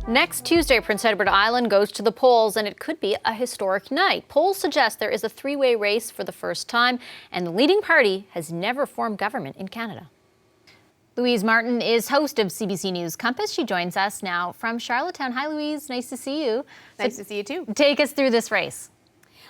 Next Tuesday, Prince Edward Island goes to the polls, and it could be a historic night. Polls suggest there is a three-way race for the first time, and the leading party has never formed government in Canada. Louise Martin is host of CBC News Compass. She joins us now from Charlottetown. Hi, Louise. Nice to see you. Nice to see you, too. Take us through this race.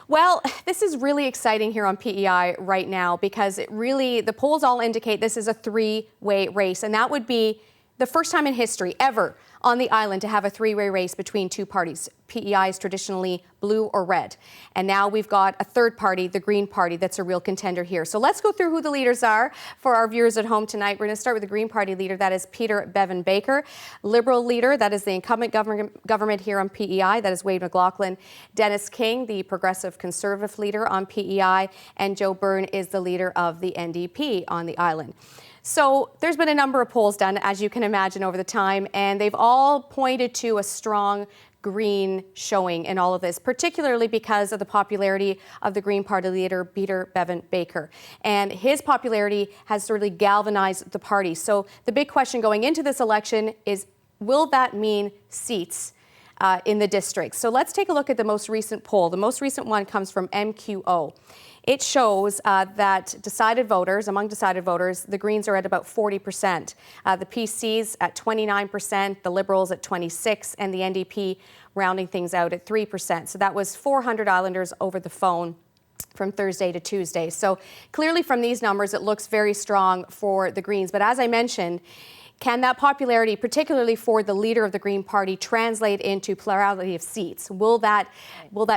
Well, this is really exciting here on PEI right now because the polls all indicate this is a three-way race, and that would be the first time in history ever on the island to have a three-way race between two parties. PEI is traditionally blue or red. And now we've got a third party, the Green Party, that's a real contender here. So let's go through who the leaders are for our viewers at home tonight. We're going to start with the Green Party leader, that is Peter Bevan-Baker. Liberal leader, that is the incumbent government here on PEI, that is MacLauchlan. Dennis King, the Progressive Conservative leader on PEI. And Joe Byrne is the leader of the NDP on the island. So there's been a number of polls done, as you can imagine, over the time, and they've all pointed to a strong Green showing in all of this, particularly because of the popularity of the Green Party leader, Peter Bevan-Baker. And his popularity has really galvanized the party. So the big question going into this election is, will that mean seats in the district? So let's take a look at the most recent poll. The most recent one comes from MQO. It shows that among decided voters, the Greens are at about 40%. The PCs at 29%, the Liberals at 26%, and the NDP rounding things out at 3%. So that was 400 Islanders over the phone from Thursday to Tuesday. So clearly from these numbers, it looks very strong for the Greens. But as I mentioned, can that popularity, particularly for the leader of the Green Party, translate into plurality of seats? Will that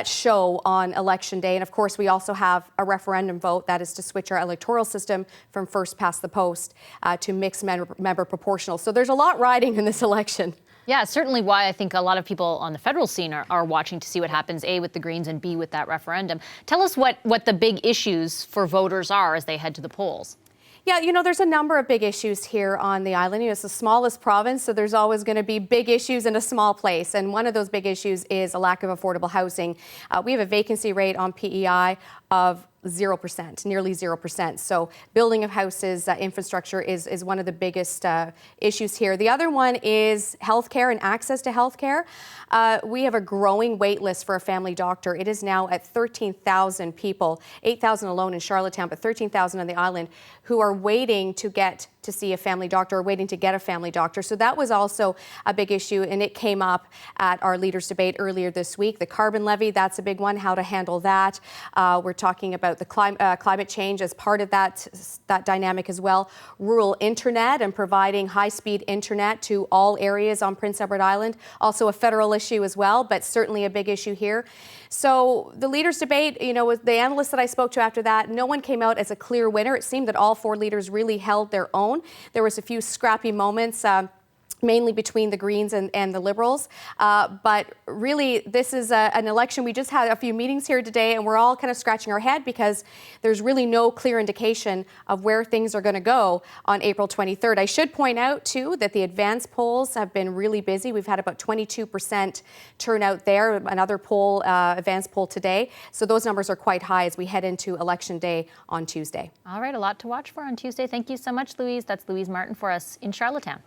show on election day? And of course, we also have a referendum vote, that is to switch our electoral system from first past the post to mixed member proportional. So there's a lot riding in this election. Yeah, certainly why I think a lot of people on the federal scene are watching to see what happens, A, with the Greens and B, with that referendum. Tell us what the big issues for voters are as they head to the polls. Yeah, there's a number of big issues here on the island. It's the smallest province, so there's always going to be big issues in a small place. And one of those big issues is a lack of affordable housing. We have a vacancy rate on PEI of 0%, nearly 0%. So building of houses, infrastructure is one of the biggest issues here. The other one is healthcare and access to healthcare. We have a growing wait list for a family doctor. It is now at 13,000 people, 8,000 alone in Charlottetown, but 13,000 on the island who are waiting to get to see a family doctor or waiting to get a family doctor. So that was also a big issue, and it came up at our leaders' debate earlier this week. The carbon levy, that's a big one, how to handle that. We're talking about the climate change as part of that dynamic as well. Rural internet and providing high-speed internet to all areas on Prince Edward Island. Also a federal issue as well, but certainly a big issue here. So the leaders' debate, with the analysts that I spoke to after that, no one came out as a clear winner. It seemed that all four leaders really held their own. There was a few scrappy moments, mainly between the Greens and the Liberals. But really, this is an election. We just had a few meetings here today, and we're all kind of scratching our head because there's really no clear indication of where things are going to go on April 23rd. I should point out, too, that the advance polls have been really busy. We've had about 22% turnout there, another poll, advance poll today. So those numbers are quite high as we head into Election Day on Tuesday. All right, a lot to watch for on Tuesday. Thank you so much, Louise. That's Louise Martin for us in Charlottetown.